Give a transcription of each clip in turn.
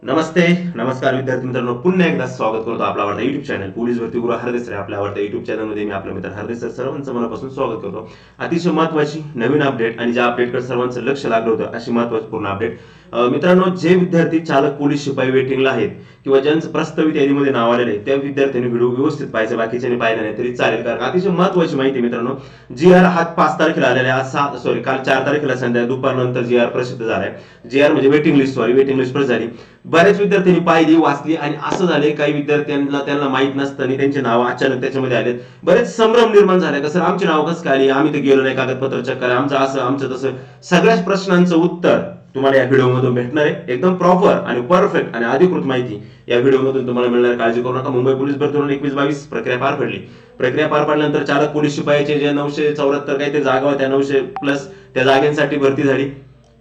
नमस्ते नमस्कार विद्यार्थी मित्रांनो, पुन्हा एकदा स्वागत करतो आपला आवडता युट्यूब चॅनल पोलीस भरती गुरु हरदेस सर आपल्या आवडत्या युट्यूब चॅनल मध्ये मी आपला मित्र हरदेस सर सर्वांचं मनापासून स्वागत करतो। अतिशय महत्त्वाची नवीन अपडेट आणि ज्या अपडेटकडे सर्वांचं लक्ष लागलं होतं अशी महत्त्वपूर्ण अपडेट मित्रांनो, जे विद्यार्थी चालक पोलीस शिपाई वेटिंगला आहेत किंवा ज्यांचं प्रस्तावित यादीमध्ये नाव आलेलं आहे त्या विद्यार्थ्यांनी व्हिडिओ व्यवस्थित पाहायचा, बाकीच्यांनी पाहिलं नाही तरी चालेल, कारण अतिशय महत्त्वाची माहिती मित्रांनो। GR हा 5 तारखेला आलेला आहे, काल 4 तारखेला संध्या दुपारनंतर GR प्रसिद्ध झालाय। GR म्हणजे वेटिंग लिस्ट प्रसिद्ध झाली। बऱ्याच विद्यार्थ्यांनी पाहिली वाचली आणि असं झाले काही विद्यार्थ्यांना त्यांना माहित नसताना त्यांचे नाव अचानक त्याच्यामध्ये आले, बरेच संभ्रम निर्माण झाले का सर आमचे नाव कसं काय आले, आम्ही तर गेलो नाही, कागदपत्र चेक करा, आमचं असं आमचं तसं। सगळ्याच प्रश्नांचं उत्तर तुम्हाला या व्हिडिओ मधून भेटणार आहे, एकदम प्रॉपर आणि परफेक्ट आणि अधिकृत माहिती या व्हिडिओ मधून तुम्हाला मिळणार, काळजी करू नका। मुंबई पोलीस भरती 2021-22 प्रक्रिया पार पडली। प्रक्रिया पार पडल्यानंतर चालक पोलीस शिपाईचे जे 974 काहीतरी जागा होत्या, 900 प्लस त्या जागांसाठी भरती झाली,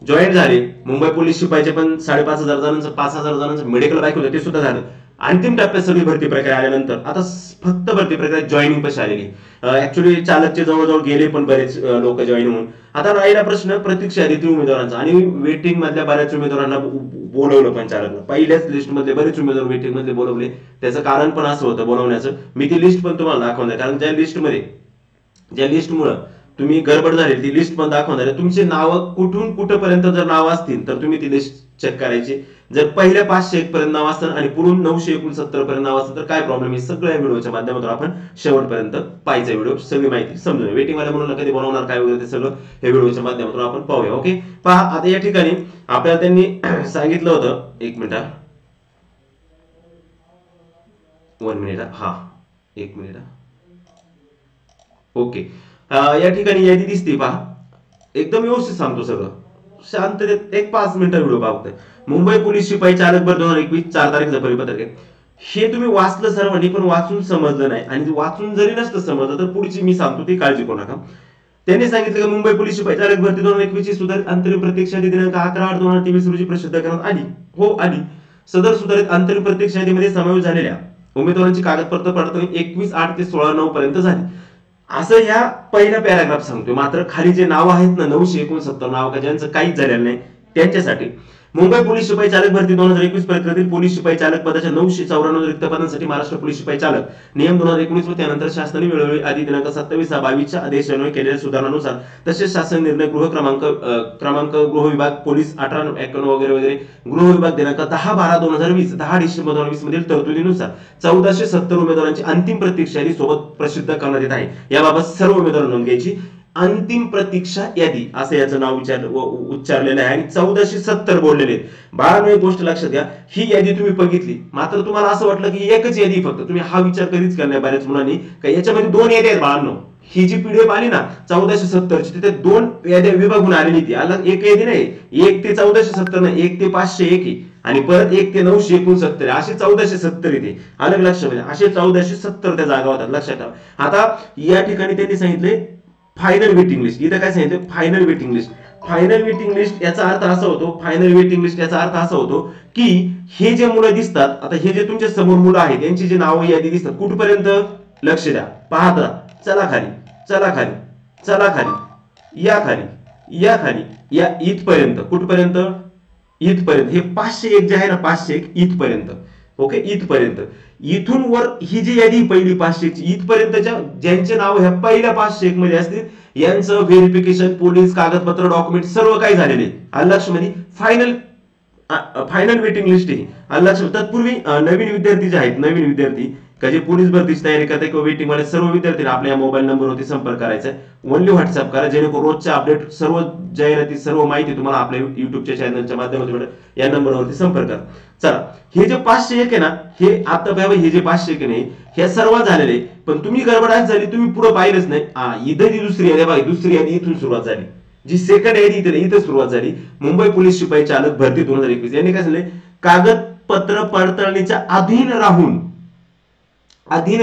जॉईन झाले। मुंबई पोलीस शिपाईचे पण 5,500 जणांचं 5,000 जणांचं मेडिकल बाईक होतं ते सुद्धा झालं। अंतिम टप्प्यात सगळी भरती प्रक्रिया आल्यानंतर आता फक्त भरती प्रक्रिया जॉईनिंग पशी आलेली। ऍक्च्युली चालकचे जवळजवळ गेले पण बरेच लोक जॉईन होऊन। आता राहिला प्रश्न प्रतीक्षा यादीतील उमेदवारांचा आणि वेटिंग मधल्या बऱ्याच उमेदवारांना बोलवलं पण चालकनं, पहिल्याच लिस्ट मधले बरेच उमेदवार वेटिंग मध्ये बोलवले। त्याचं कारण पण असं होतं बोलवण्याचं, मी ती लिस्ट पण तुम्हाला दाखवणार, कारण ज्या लिस्टमुळे तुम्ही गडबड झाली ती लिस्ट पण दाखवणार आहे। तुमचे नाव कुठून कुठपर्यंत जर नाव असतील तर तुम्ही ती लिस्ट चेक करायची, जर पहिल्या 501 पर्यंत नाव असतं आणि पुढून 969 पर्यंत नाव असतं तर काय प्रॉब्लेम आहे, सगळ्या व्हिडिओच्या माध्यमातून आपण शेवटपर्यंत पाहायचा व्हिडिओ, सगळी माहिती समजून वेटिंग वाला म्हणून कधी बनवणार काय वगैरे ते सगळं हे व्हिडिओच्या माध्यमातून आपण पाहूया। ओके पहा, आता या ठिकाणी आपल्याला त्यांनी सांगितलं होतं, एक मिनिट ओके, या ठिकाणी यादी दिसते पहा, एकदम व्यवस्थित सांगतो सगळं, शांततेत एक 5 मिनिटं व्हिडिओ पाहतोय। मुंबई पोलीस शिपाई चालक भरती 2021 4 तारखेचं परिपत्रक आहे, हे तुम्ही वाचलं सर्वांनी, पण वाचून समजलं नाही आणि वाचून जरी नसतं समजलं तर पुढची मी सांगतो ती काळजी करू नका। त्यांनी सांगितलं की मुंबई पोलीस शिपाई चालक भरती 2021 ची सुधारित अंतरिम प्रत्यक्ष यादी दिनांक 11/8/2023 रोजी प्रसिद्ध करण्यात आली। हो आली। सदर सुधारित अंतरिम प्रत्यक्ष यादीमध्ये समावेश झालेल्या उमेदवारांची कागदपत्र पडताळणी 21/8 ते 16/9 पर्यंत झाली, असं ह्या पहिल्या पॅराग्राफ सांगतोय। मात्र खाली जे नाव आहेत ना 969 नाव का ज्यांचं काहीच झालेलं नाही त्यांच्यासाठी मुंबई पोलीस शिपाई चालक भरती 2021 प्रक्रियेतील पोलीस शिपाई चालक पदाच्या 994 रिक्त पदांसाठी महाराष्ट्र पोलीस शिपाई चालक नियम 2019 व त्यानंतर शासनाने वेळोवेळी आधी दिनांक 27/22 च्या आदेशान्वये केलेल्या सुधारणानुसार तसेच शासन निर्णय गृह क्रमांक गृह विभाग पोलीस 1891 वगैरे वगैरे गृह विभाग दिनांक 10/12/2020 10 डिसेंबर 2020 मधील तरतुदीनुसार 1470 उमेदवारांची अंतिम प्रतीक्षा यादी सोबत प्रसिद्ध करण्यात येत आहे। याबाबत सर्व उमेदवार नोंद घ्यायची। अंतिम प्रतीक्षा यादी असं याचं नाव उच्चारलेलं आहे आणि 1470 बोललेले आहेत। बाळांनो एक गोष्ट लक्षात घ्या, ही यादी तुम्ही बघितली मात्र तुम्हाला असं वाटलं की एकच यादी, फक्त तुम्ही हा विचार कधीच केला नाही बऱ्याच मुलांनी का याच्यामध्ये 2 याद्या आहेत। बाळांनो ही जी पीडीएफ आली ना 1470 ची, तिथे 2 याद्या विभागून आलेली ती, एक यादी नाही, 1 ते 1470 नाही, 1 ते 501 आहे आणि परत 1 ते 969 असे 1470 येते, अलग लक्षात घ्या, असे 1470 त्या जागा होतात, लक्षात ठेवा। आता या ठिकाणी त्यांनी सांगितले फायनल वेटिंग लिस्ट, इथे काय सांगितलं final waiting list. Final waiting list याचा अर्थ असा होतो, फायनल वेटिंग लिस्ट याचा अर्थ असा होतो की हे जे मुलं दिसतात, आता हे जे तुमच्या समोर मुलं आहेत यांची जे नाव यादी दिसतात कुठपर्यंत, लक्ष द्या, पाहत राहा, चला खाली चला खाली चला खाली या खाली या खाली या इथपर्यंत, कुठपर्यंत इथपर्यंत, हे 501 जे आहे ना 501 इथपर्यंत, ओके इथपर्यंत। इथून वर ही जी यादी पहिली 501 ची इथपर्यंतच्या ज्यांचे नाव ह्या पहिल्या 501 मध्ये असतील यांचं व्हेरिफिकेशन पोलीस कागदपत्र डॉक्युमेंट सर्व काही झालेले लक्षमध्ये फायनल वेटिंग लिस्ट ही लक्ष। तत्पूर्वी नवीन विद्यार्थी जे आहेत, नवीन विद्यार्थी का जे पोलीस भरतीची तयारी करते किंवा वेटिंग मध्ये सर्व विद्यार्थ्यांना आपल्या मोबाईल नंबरवरती संपर्क करायचा आहे, ओनली व्हॉट्सअप करा, जेणेकरून रोजच्या अपडेट सर्व जाहिराती सर्व माहिती तुम्हाला आपल्या युट्यूबच्या चॅनलच्या माध्यमातून या नंबरवरती संपर्क करा। चला हे जे 501 आहे ना, हे आता बघा, हे जे 501 नाही हे सर्व झालेले, पण तुम्ही गडबड झाली, तुम्ही पुढे पाहिलंच नाही। इथं जी दुसरी यादी बघा, दुसरी यादी इथून सुरुवात झाली, जी सेकंड यादी इथं सुरुवात झाली। मुंबई पोलीस शिपाई चालक भरती 2021 यांनी काय सांगितले, कागदपत्र पडताळणीच्या अधीन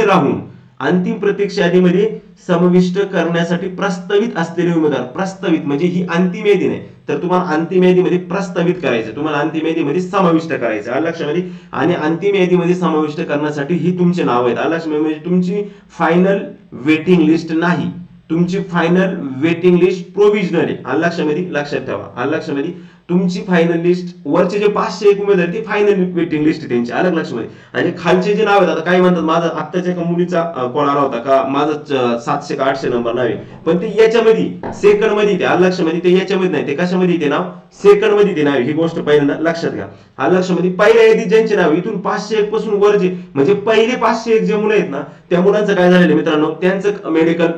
राहून अंतिम प्रतीक्षा यादीमध्ये समाविष्ट करण्यासाठी प्रस्तावित असलेले उमेदवार, प्रस्तावित म्हणजे ही अंतिम यादी नाही तर तुम्हाला अंतिम यादीमध्ये प्रस्तावित करायचं, तुम्हाला अंतिम यादीमध्ये समाविष्ट करायचं लक्षामध्ये। आणि अंतिम यादीमध्ये समाविष्ट करण्यासाठी ही तुमचे नाव आहेत लक्षामध्ये, म्हणजे तुमची फायनल वेटिंग लिस्ट नाही, तुमची फायनल वेटिंग लिस्ट प्रोव्हिजनल आहे लक्षामध्ये, लक्षात ठेवा लक्षामध्ये तुमची फायनल लिस्ट वरचे जे 501 उमेदवार ती फायनल वेटिंग लिस्ट आहे त्यांची, अलग लक्षमध्ये. आणि खालचे जे नाव आहेत, आता काही म्हणतात माझा आत्ताच्या एका मुलीचा कॉल आला होता का माझं 700 का 800 नंबर नाव आहे, पण ते याच्यामध्ये सेकंड मध्ये ते अलग लक्षमध्ये, ते याच्यामध्ये नाही, ते कशामध्ये ते नाव सेकंड मध्ये ते नाव, ही गोष्ट पहिल्यांदा लक्षात घ्या. अलग लक्षमध्ये पहिल्या यादीत ज्यांचे नाव इथून 501 पासून वर जे म्हणजे पहिले 501 जे मुलं आहेत ना, त्या मुलांचं काय झालेलं मित्रांनो, त्यांचं मेडिकल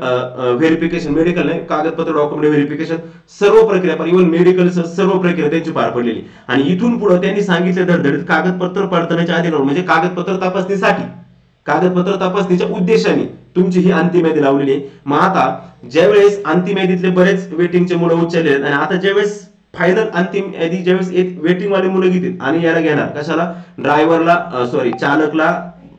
व्हेरिफिकेशन, मेडिकल नाही कागदपत्र डॉक्युमेंट व्हेरिफिकेशन सर्व प्रक्रिया, इव्हन मेडिकल सर्व प्रक्रिया त्यांची पार पडलेली. आणि इथून पुढे त्यांनी सांगितले धडधडीत कागदपत्र पडताळण्याच्या आधी म्हणजे कागदपत्र तपासणीसाठी, कागदपत्र तपासणीच्या उद्देशाने तुमची ही अंतिम यादी लावलेली आहे. मग आता ज्यावेळेस अंतिम यादीतले बरेच वेटिंगचे मुलं उचलले आणि आता ज्यावेळेस फायनल अंतिम यादी ज्यावेळेस एक वेटिंग वाले मुलं घेतील आणि याला घेणार कशाला, ड्रायव्हरला सॉरी चालकला,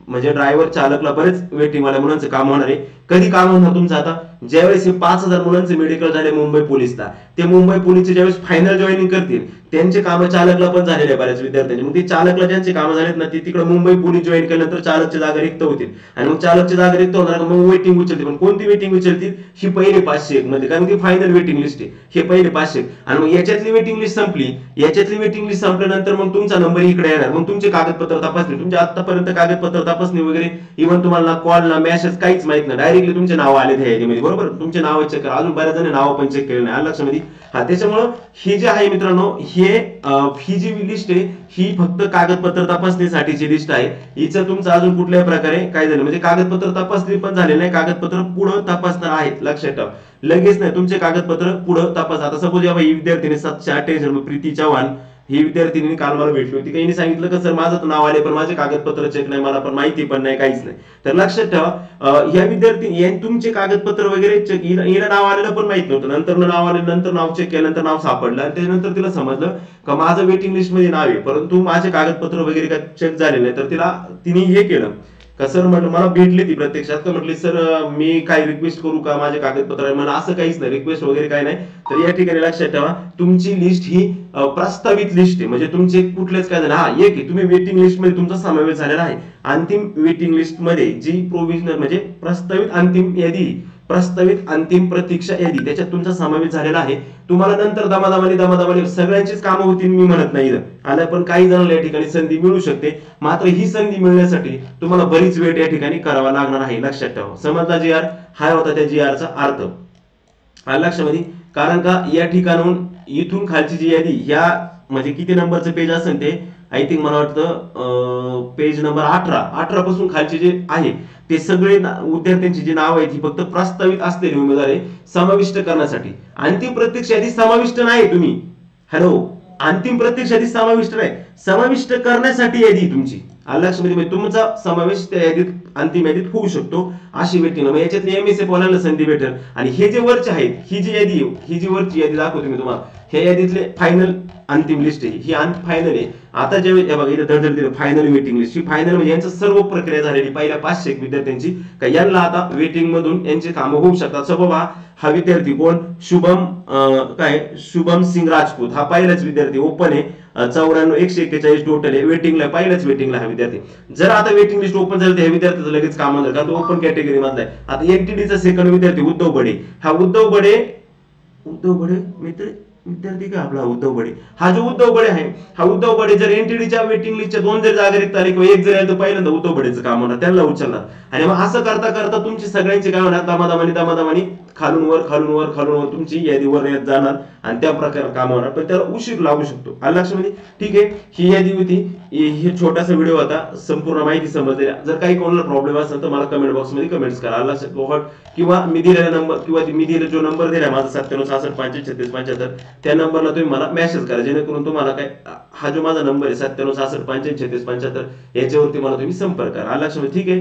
म्हणजे ड्रायव्हर चालकला बरेच वेटिंग वाल्या मुलांचं काम होणार आहे. कधी काम होणार तुमचं, आता ज्यावेळेस हे 5000 मुलांचे मेडिकल झाले मुंबई पोलीसला, ते मुंबई पोलीसचे ज्यावेळेस फायनल जॉईनिंग करतील त्यांचे काम चालकला पण झालेले आहे बऱ्याच विद्यार्थ्यांचे. मग ते चालकला ज्यांचे काम झालेत ना, ते तिकडे मुंबई पोलीस जॉईन केल्यानंतर चालकची जागा रिक्त होतील आणि मग चालकची जागा रिक्त होणार, मग वेटिंग उचलतील. पण कोणती वेटिंग उचलतील, ही पहिले 501 मध्ये, कारण की फायनल वेटिंग लिस्ट आहे, हे पहिले 501. आणि मग याच्यातली वेटिंग लिस्ट संपली, याच्यातली वेटिंग लिस्ट संपल्यानंतर मग तुमचा नंबर इकडे येणार, मग तुमचे कागदपत्र तपासणी, तुमच्या आतापर्यंत कागदपत्र तपासणी वगैरे इव्हन तुम्हाला कॉल ना मेसेज काहीच माहित नाही, डायरेक्टली तुमचे नाव आले त्या यादीमध्ये, बरोबर, तुमचे नाव चेक करा. अजून बऱ्याच जण नाव पण चेक केले नाही लक्षामध्ये. हा त्याच्यामुळं हे जे आहे मित्रांनो, ही जी लिस्ट आहे ही फक्त कागदपत्र तपासणीसाठीची लिस्ट आहे. हिचं तुमचं अजून कुठल्याही प्रकारे काय झालं म्हणजे कागदपत्र तपासणी पण झाले नाही, कागदपत्र पुढे तपासणार आहेत, लक्षात ठेवा. लगेच नाही तुमचे कागदपत्र पुढे तपास. आता सपोज या विद्यार्थीने 798 प्रीती चव्हाण ही विद्यार्थिनी काल मला भेटली होती, काही सांगितलं का सर माझं नाव आले पण माझे कागदपत्र चेक नाही, मला पण माहिती पण नाही, काहीच नाही. तर लक्षात ठेवा या विद्यार्थी तुमचे कागदपत्र वगैरे चेक, हिला नाव आलेलं पण माहित नव्हतं, नंतर नाव आले, नंतर नाव चेक केल्यानंतर नाव सापडलं आणि त्यानंतर तिला समजलं का माझं वेटिंग लिस्ट मध्ये नाव आहे परंतु माझे कागदपत्र वगैरे काय चेक झाले नाही. तर तिने हे केलं का सर म्हटलं, मला भेटली ती प्रत्यक्षात, तर म्हटली सर मी काय रिक्वेस्ट करू का माझे कागदपत्र आहे, मला असं काहीच नाही, रिक्वेस्ट वगैरे काय नाही. तर या ठिकाणी लक्षात ठेवा तुमची लिस्ट ही प्रस्तावित लिस्ट आहे, म्हणजे तुमचे कुठलेच काय झालं, हा एक आहे तुम्ही वेटिंग लिस्ट मध्ये तुमचा समावेश झालेला आहे. अंतिम वेटिंग लिस्ट मध्ये जी प्रोव्हिजनल म्हणजे प्रस्तावित अंतिम यादी, प्रस्तावित अंतिम प्रतीक्षा यादी त्याच्यात तुमचा समावेश झालेला आहे. तुम्हाला नंतर दमादमाने सगळ्यांचीच कामं होतील मी म्हणत नाही आलं, पण काही जणांना या ठिकाणी संधी मिळू शकते. मात्र ही संधी मिळण्यासाठी तुम्हाला बरीच वेळ या ठिकाणी करावा लागणार आहे, लक्षात ठेवा. समजला जी आर, हा होता त्या जी आरचा अर्थ लक्षामध्ये. कारण का या ठिकाणून इथून खालची जी यादी ह्या म्हणजे किती नंबरचं पेज असेल ते आय थिंक मला वाटतं पेज नंबर 18 पासून खालचे जे आहे ते सगळे विद्यार्थ्यांची जी नाव आहेत ही फक्त प्रस्तावित असलेले उमेदवार आहे समाविष्ट करण्यासाठी. अंतिम प्रत्यक्ष यादी समाविष्ट नाही, तुम्ही अंतिम प्रत्यक्ष यादी समाविष्ट नाही, समाविष्ट करण्यासाठी यादी तुमची लक्षामध्ये तुमचा समावेश त्या यादीत अंतिम यादीत होऊ शकतो अशी वेटिंग. मग याच्यातली MSF वाल्याला संधी भेटेल. आणि हे जे वरचे आहेत ही जी यादी, ही जी वरची यादी दाखवतो मी तुम्हाला, ह्या यादीतले फायनल अंतिम लिस्ट आहे ही फायनल आहे. आता ज्यावेळी बघा इथे धडधड फायनल वेटिंग लिस्ट, ही फायनल म्हणजे यांचं सर्व प्रक्रिया झालेली पहिल्या 501 विद्यार्थ्यांची का यांना आता वेटिंग मधून यांचे कामं होऊ शकतात. सबब हा विद्यार्थी कोण, शुभम सिंग राजपूत, हा पहिलाच विद्यार्थी ओपन आहे, 94,141 टोटल आहे, वेटिंगला पहिल्याच वेटिंगला हा विद्यार्थी. जर आता वेटिंग लिस्ट ओपन झाली तर ह्या विद्यार्थ्याचं लगेच काम होणार कारण तो ओपन कॅटेगरी मधला आहे. आता एनटीडीचा सेकंड विद्यार्थी उद्धव बडे, हा उद्धव बडे मित्र विद्यार्थी का आपला उद्धव बडे, हा जो उद्धव बडे आहे हा उद्धव बडे जर एनटीडीच्या वेटिंग लिस्टच्या 2 जर जागा रिक्त आली किंवा एक जर आली तर पहिल्यांदा उद्धव बडेचं काम होणार, त्यांना उचलणार. आणि मग असं करता करता तुमची सगळ्यांची काय होणार, दमादमानी खालून वर तुमची यादी वर येत जाणार आणि त्या प्रकारे काम होणार, पण त्याला उशीर लागू शकतो लक्षामध्ये. ठीक आहे, ही यादी होती, हे छोटासा व्हिडिओ होता, संपूर्ण माहिती समजली. जर काही कोणाला प्रॉब्लेम असेल तर मला कमेंट बॉक्स मध्ये कमेंट्स करा लक्षात, किंवा मी दिलेला नंबर किंवा मी दिलेला जो नंबर दिला माझा 9766653675 त्या नंबरला तुम्ही मला मेसेज करा, जेणेकरून तुम्हाला काय हा जो माझा नंबर आहे 9766653675 याच्यावरती मला तुम्ही संपर्क करा लक्षामध्ये. ठीक आहे,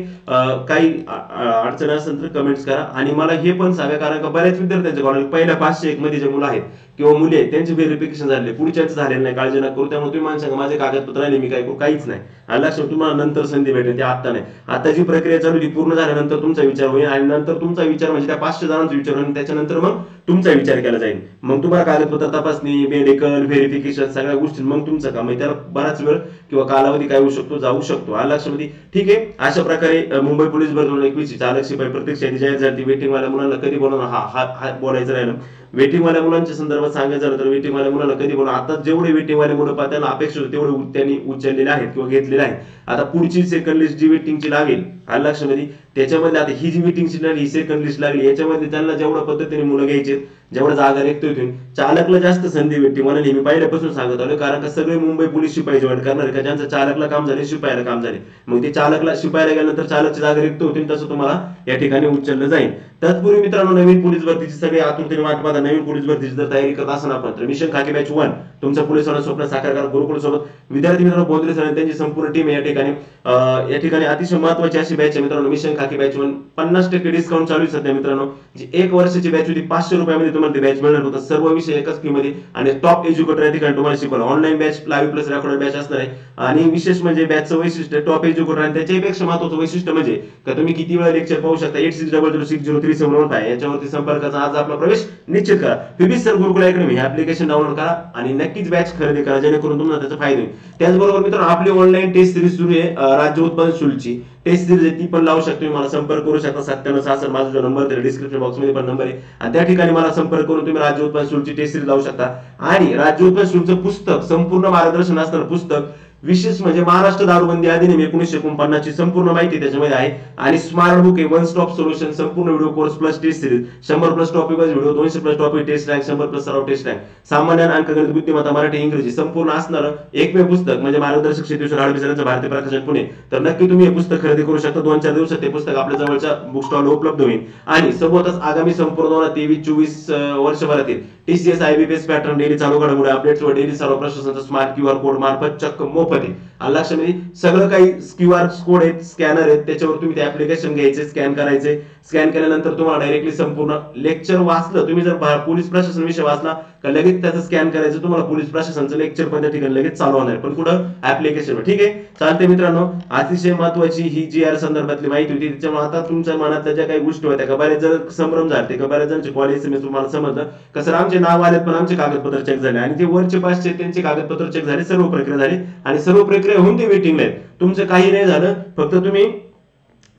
काही अडचण असेल तर कमेंट्स करा आणि मला हे पण सांगा, कारण का बऱ्याच विद्यार्थ्यांच्या कॉलेज पहिल्या 501 मध्ये जे मुलं आहेत किंवा मुली आहेत त्यांचे व्हेरिफिकेशन झाले, पुढच्याच झालेलं नाही, काळजी नका करू. त्यामुळे तुम्ही मला सांगा माझे कागदपत्र आले मी काय करू, काहीच नाही लक्षात. तुम्हाला नंतर संधी भेटेल, ते आता नाही. आता जी प्रक्रिया चालू ती पूर्ण झाल्यानंतर तुमचा विचार होईल आणि नंतर तुमचा विचार म्हणजे त्या 500 जणांचा विचार होईल, त्याच्यानंतर मग तुमचा विचार केला जाईल. मग तुम्हाला कागदपत्र तपासणी, मेडिकल व्हेरिफिकेशन सगळ्या गोष्टी मग तुमचं काम आहे. त्याला बराच वेळ किंवा कालावधी काय होऊ शकतो, जाऊ शकतो. आलं लक्षामध्ये? ठीक आहे. अशा प्रकारे मुंबई पोलीस भरती 2021 चालक शिपाई प्रत्यक्ष यादी जाहीर झाली. वेटिंग वाल्या मुलांना कधी बोलवणार, हा बोलायचं राहिलं. वेटिंग वाल्या मुलांच्या संदर्भात सांगायचं झालं तर वेटिंग वाल्या मुलांना कधी बोलवणार, आता जेवढे वेटिंग वाले मुलं त्यांना अपेक्षा होते तेवढे त्यांनी उचललेले आहेत किंवा घेतलेले आहेत. आता पुढची सेकंड लिस्ट जी वेटिंगची लागेल, आलं लक्षामध्ये, त्याच्यामध्ये आता ही जी वेटिंगची लागली, ही सेकंड लिस्ट लागली, याच्यामध्ये त्यांना जेवढ्या पद्धतीने मुलं घ्यायचे, जेवढ्या जागा रिक्त होतील, चालकला जास्त संधी भेटते. मला नेहमी पहिल्यापासून सांगत आलो, कारण का सगळे मुंबई पोलीस शिपाई जॉईन करणार का ज्यांचं चालकला काम झाले, शिपायाला काम झाले. मग ते चालकला शिपायाला गेल्यानंतर चालकची जागा रिक्त होतील, तसं तुम्हाला या ठिकाणी उचललं जाईल. तत्पूर्वी मित्रांनो, नवीन पोलीस भरतीची सगळी आतुरतेने वाट पाहता. नवीन पोलीस भरतीची जर तयारी करत असाल आपण तर मिशन खाकी बॅच 1 तुमचं पोलीस स्वप्न साकार करा. गुरुकुल सोबत विद्यार्थी मित्रांनो, बोंद्रे सर त्यांची संपूर्ण टीम या ठिकाणी अतिशय महत्वाची अशी बॅच आहे मित्रांनो, मिशन खाकी बॅच 1. 50% डिस्काउंट चालू आहे सध्या मित्रांनो. जी 1 वर्षाची बॅच होती 500 रुपयामध्ये तुम्हाला ती बॅच मिळणार होतं. सर्व विषय एकाच फी मध्ये आणि टॉप एज्युकेटर या ठिकाणी तुम्हाला शिकवलं. Online batch, live plus recorded batch असणार आहे. आणि विशेष म्हणजे बॅचचं वैशिष्ट्य टॉप एज्युकेटर आणि त्याच्यापेक्षा महत्त्वाचं वैशिष्ट्य म्हणजे का तुम्ही किती वेळा लेक्चर पाहू शकता. 8600603715 याच्यावरती संपर्काचा आज आपला प्रवेश निश्चित करा. फिबिस सर गुरुकुल अकॅडमी हे ऍप्लिकेशन डाउनलोड करा आणि नक्कीच बॅच खरेदी करा, जेणेकरून तुम्हाला त्याचा फायदा होईल. त्याचबरोबर मित्रांनो, आपली ऑनलाईन टेस्ट सिरीज सुरू आहे. राज्य उत्पादन शुल्कची टेस्ट सिरीज आहे, ती पण लावू शकतो. मला संपर्क करू शकता. 9766 माझा जो नंबर दिला डिस्क्रिप्शन बॉक्स मध्ये पण नंबर आहे, आणि त्या ठिकाणी मला संपर्क करून तुम्ही राज्य उत्पादन शुल्कची टेस्ट सिरीज लावू शकता. आणि राज्य उत्पादन शुल्कचं पुस्तक, संपूर्ण मार्गदर्शन असणारं पुस्तक, विशेष म्हणजे महाराष्ट्र दारूबंदी अधिनियम 1949 ची संपूर्ण माहिती त्याच्यामध्ये आहे. आणि स्मार्ट बुक आहे, वन स्टॉप सोल्युशन, संपूर्ण video course plus test series, 100 plus topic wise video, 200 plus topic test rank, 100 plus सराव टेस्ट रँक, सामान्य अंकगणित, बुद्धिमत्ता, मराठी, इंग्रजी संपूर्ण असणारं एकमेव पुस्तक म्हणजे मार्गदर्शक शेतीश्वर हाडबिसरांचं भारतीय प्रकाशन पुणे. तर नक्की तुम्ही हे पुस्तक खरेदी करू शकता. 2-4 दिवसात ते पुस्तक आपल्या जवळच्या बुक स्टॉल उपलब्ध होईल. आणि सोबतच आगामी संपूर्ण 2023-24 वर्षभरातील टीसीएस आयबीपीएस पॅटर्न, डेली चालू घडामोडी अपडेट्स व डेली सर्व प्रशासनाचा स्मार्ट क्यूआर कोड मार्फत चक्क मोफत आहे. लक्षामध्ये सगळं काही क्यूआर कोड आहेत, स्कॅनर आहेत, त्याच्यावर तुम्ही ते ऍप्लिकेशन घ्यायचे, स्कॅन करायचे. स्कॅन केल्यानंतर तुम्हाला डायरेक्टली संपूर्ण लेक्चर वाचलं, तुम्ही जर पोलीस प्रशासन विषय वाचला का लगेच त्याचं स्कॅन करायचं, तुम्हाला पोलीस प्रशासनाचं लेक्चर पण त्या ठिकाणी लगेच चालू होणार, पण कुठं ऍप्लिकेशनवर. ठीक आहे, चालते मित्रांनो. अतिशय महत्वाची ही जी आर संदर्भातली माहिती होती. त्याच्यामुळे आता तुमच्या मनातल्या ज्या काही गोष्टी होत्या का बरेच जण संभ्रम झाले का बरेच जणांचे कॉलेज सेमेस्टर तुम्हाला समजलं कसं आमचे नाव आलेत पण आमचे कागदपत्र चेक झाले, आणि ते वरचे 500 त्यांचे कागदपत्र चेक झाले, सर्व प्रक्रिया झाली आणि सर्व प्रक्रिया होऊन ते वेटिंगला आहेत. तुमचं काही नाही झालं, फक्त तुम्ही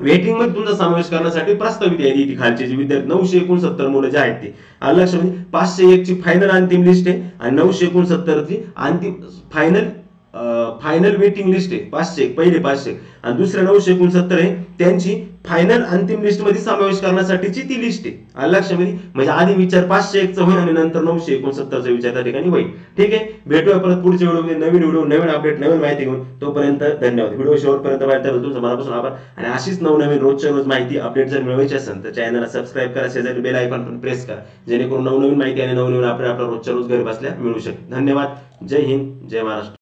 वेटिंग मध्ये तुमचा समावेश करण्यासाठी प्रस्तावित यादी ती खालची जी विद्यार्थी 969 मुलं जे आहेत ते लक्षामध्ये 501 ची फायनल अंतिम लिस्ट आहे आणि 969 ची अंतिम फायनल वेटिंग लिस्ट आहे. 501 पहिले 500 आणि दुसऱ्या 969 आहे त्यांची फायनल अंतिम लिस्ट मध्ये समावेश करण्यासाठीची ती लिस्ट आहे. लक्षामध्ये म्हणजे आधी विचार 501 चा होईल आणि नंतर 969 चा विचार त्या ठिकाणी होईल. ठीक आहे, भेटूया परत पुढच्या व्हिडिओमध्ये नवीन व्हिडिओ, नवीन अपडेट, नवीन माहिती घेऊन. तोपर्यंत धन्यवाद. व्हिडिओ शेवटपर्यंत पाहिल्याबद्दल तुमचं मनापासून आभार. आणि अशीच नवनवीन रोजच्या रोज माहिती अपडेट जर मिळवायची असेल तर चॅनलला सबस्क्राईब करा, शेजारी बेल आयकॉन पण प्रेस करा, जेणेकरून नवनवीन माहिती आणि नवनवीन अपडेट आपल्या रोजच्या रोज घरी बसल्या मिळू शकेल. धन्यवाद. जय हिंद, जय महाराष्ट्र.